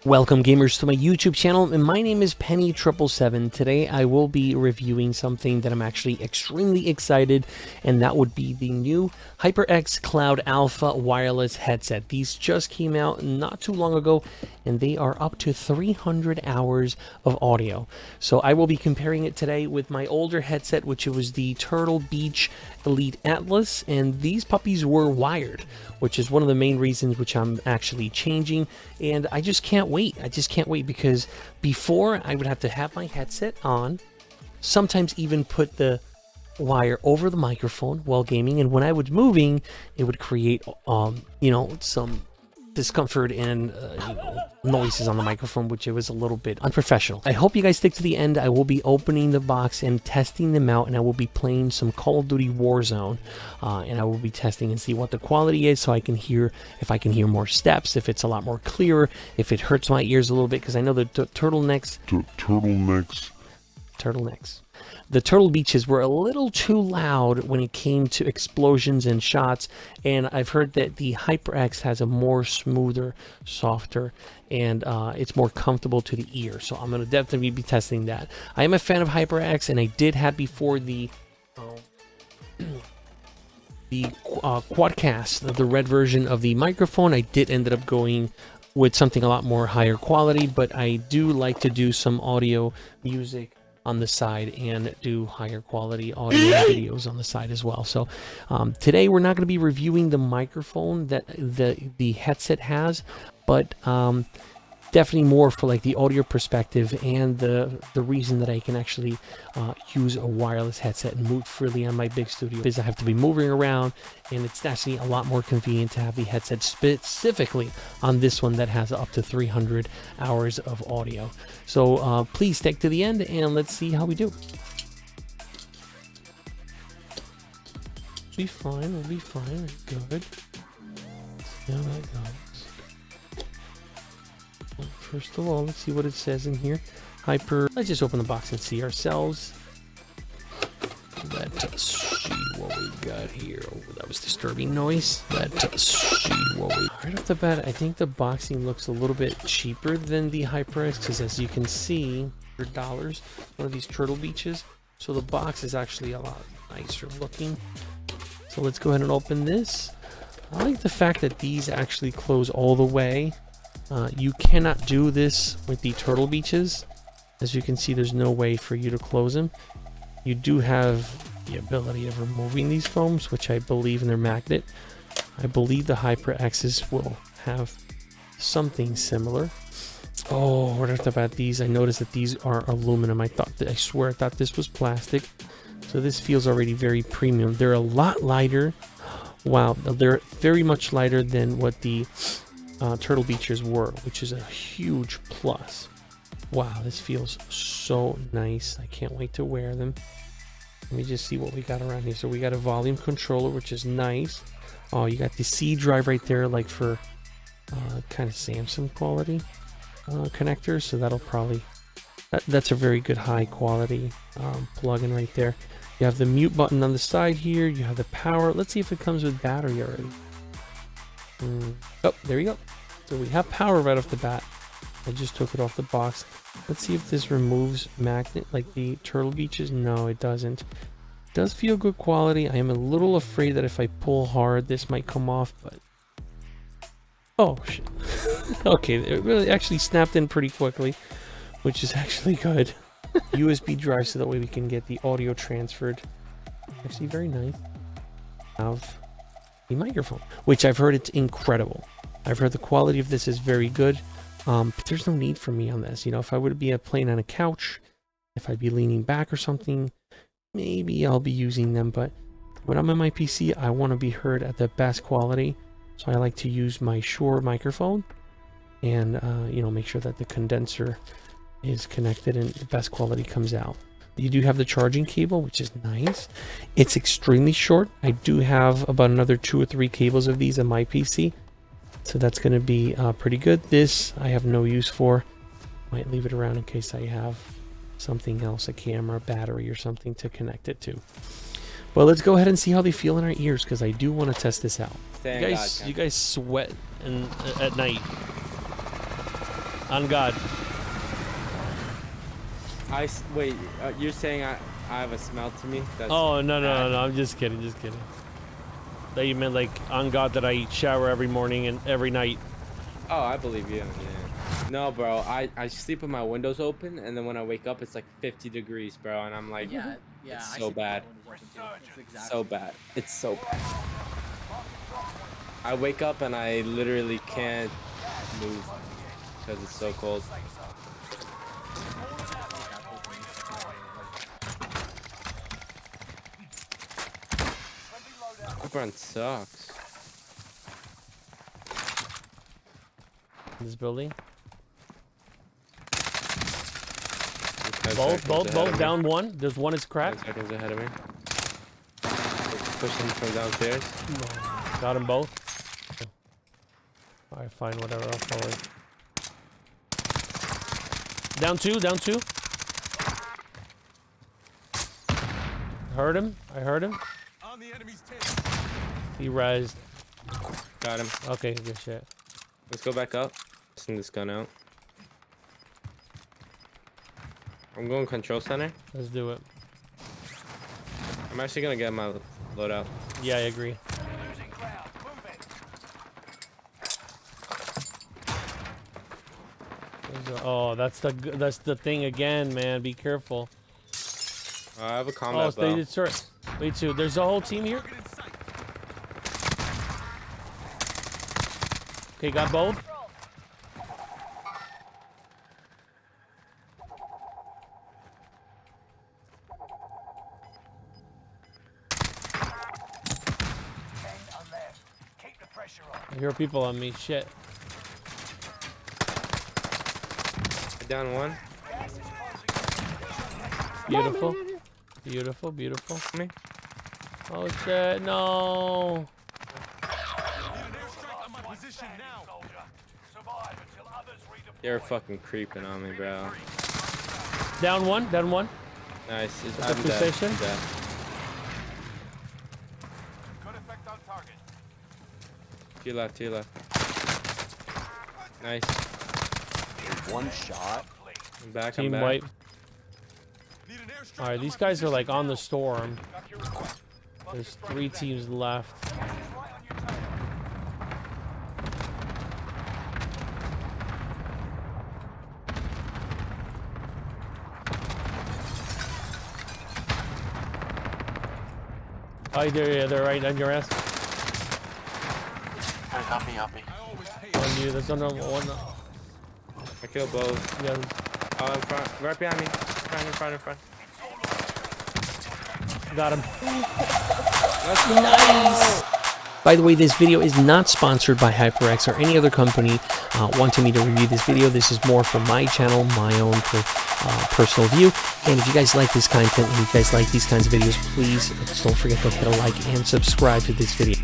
Welcome gamers to my YouTube channel, and my name is Penny777. Today I will be reviewing something that I'm actually extremely excited, and that would be the new HyperX Cloud Alpha wireless headset. These just came out not too long ago, and they are up to 300 hours of audio. So I will be comparing it today with my older headset, which was the Turtle Beach Elite Atlas, and these puppies were wired, which is one of the main reasons which I'm actually changing, and I just can't wait. I just can't wait, because before I would have to have my headset on, sometimes even put the wire over the microphone while gaming, and when I was moving, it would create some discomfort and noises on the microphone, which it was a little bit unprofessional. I hope you guys stick to the end. I will be opening the box and testing them out, and I will be playing some Call of Duty Warzone, and I will be testing and see what the quality is, so I can hear if I can hear more steps, if it's a lot more clearer, if it hurts my ears a little bit, because I know the turtlenecks. The Turtle Beaches were a little too loud when it came to explosions and shots, and I've heard that the HyperX has a more smoother, softer, and it's more comfortable to the ear. So I'm going to definitely be testing that. I am a fan of HyperX, and I did have before the Quadcast, the red version of the microphone. I did ended up going with something a lot more higher quality, but I do like to do some audio music on the side and do higher quality audio videos on the side as well. So today we're not going to be reviewing the microphone that the headset has, but definitely more for like the audio perspective and the reason that I can actually use a wireless headset and move freely on my big studio, because I have to be moving around, and it's actually a lot more convenient to have the headset specifically on this one that has up to 300 hours of audio. So please stick to the end, and let's see how we do. We'll be fine, we'll be fine, good. See how that goes. First of all, let's see what it says in here. Let's just open the box and see ourselves. Let's see what we got here. Oh, that was disturbing noise. Let's see what we... Right off the bat, I think the boxing looks a little bit cheaper than the HyperX, because as you can see, $100, one of these Turtle Beaches. So the box is actually a lot nicer looking. So let's go ahead and open this. I like the fact that these actually close all the way. You cannot do this with the Turtle Beaches. As you can see, there's no way for you to close them. You do have the ability of removing these foams, which I believe in their magnet. I believe the HyperX's will have something similar. Oh, what about these? I noticed that these are aluminum. I swear I thought this was plastic. So this feels already very premium. They're a lot lighter. Wow, they're very much lighter than what the Turtle Beaches were, which is a huge plus. Wow, this feels so nice. I can't wait to wear them. Let me just see what we got around here. So we got a volume controller, which is nice. Oh, you got the C drive right there, like for kind of Samsung quality connector. So that'll probably that's a very good high quality plug-in right there. You have the mute button on the side here. You have the power. Let's see if it comes with battery already. Oh, there you go. So we have power right off the bat. I just took it off the box. Let's see if this removes magnet like the Turtle Beaches. No, it doesn't. It does feel good quality. I am a little afraid that if I pull hard, this might come off, but... Oh, shit. Okay, it really actually snapped in pretty quickly, which is actually good. USB drive, so that way we can get the audio transferred. Actually, very nice. Have the microphone, which I've heard it's incredible. I've heard the quality of this is very good, but there's no need for me on this. You know, if I would be playing on a couch, if I'd be leaning back or something, maybe I'll be using them, but when I'm on my PC, I want to be heard at the best quality, so I like to use my Shure microphone and make sure that the condenser is connected and the best quality comes out. You do have the charging cable, which is nice. It's extremely short. I do have about another 2 or 3 cables of these on my PC, so that's going to be pretty good. This I have no use for. Might leave it around in case I have something else, a camera, battery, or something to connect it to. Well, let's go ahead and see how they feel in our ears, because I do want to test this out. You guys sweat at night. On God. Wait, you're saying I have a smell to me? That's Oh, no, I'm just kidding, That you meant like, on God, that I shower every morning and every night. Oh, I believe you. Yeah. No, bro, I sleep with my windows open, and then when I wake up, it's like 50 degrees, bro, and I'm like, Yeah, it's so bad. It's so bad. It's so bad. I wake up and I literally can't move because it's so cold. Run sucks. This building. Both down one. There's one is cracked. 10 seconds ahead of me. Pushing from downstairs. Got them both. Alright, fine, whatever. I'll follow it. Down two. Heard him. I heard him. On the enemy's He rezzed. Got him. Okay, good shit. Let's go back up. Send this gun out. I'm going control center. Let's do it. I'm actually gonna get my loadout. Yeah, I agree. Oh, that's the thing again, man. Be careful. I have a combat they did turret. Wait, too. There's a whole team here. Okay, got both. I hear people on me. Shit. Down one. Beautiful. Beautiful. Me. Oh shit, no. They're fucking creeping on me, bro. Down one. Nice. That's a position. I'm dead. To your left. Nice. One shot. I'm back. Team wipe. Alright, these guys are like on the storm. There's 3 teams left. Oh, they're right on your ass. Help me. On you, there's another one. I killed both. Yeah. Oh, in front. Right behind me. In front. Got him. Nice. By the way, this video is not sponsored by HyperX or any other company wanting me to review this video. This is more for my channel, my own personal view. And if you guys like this content and you guys like these kinds of videos, please don't forget to hit a like and subscribe to this video.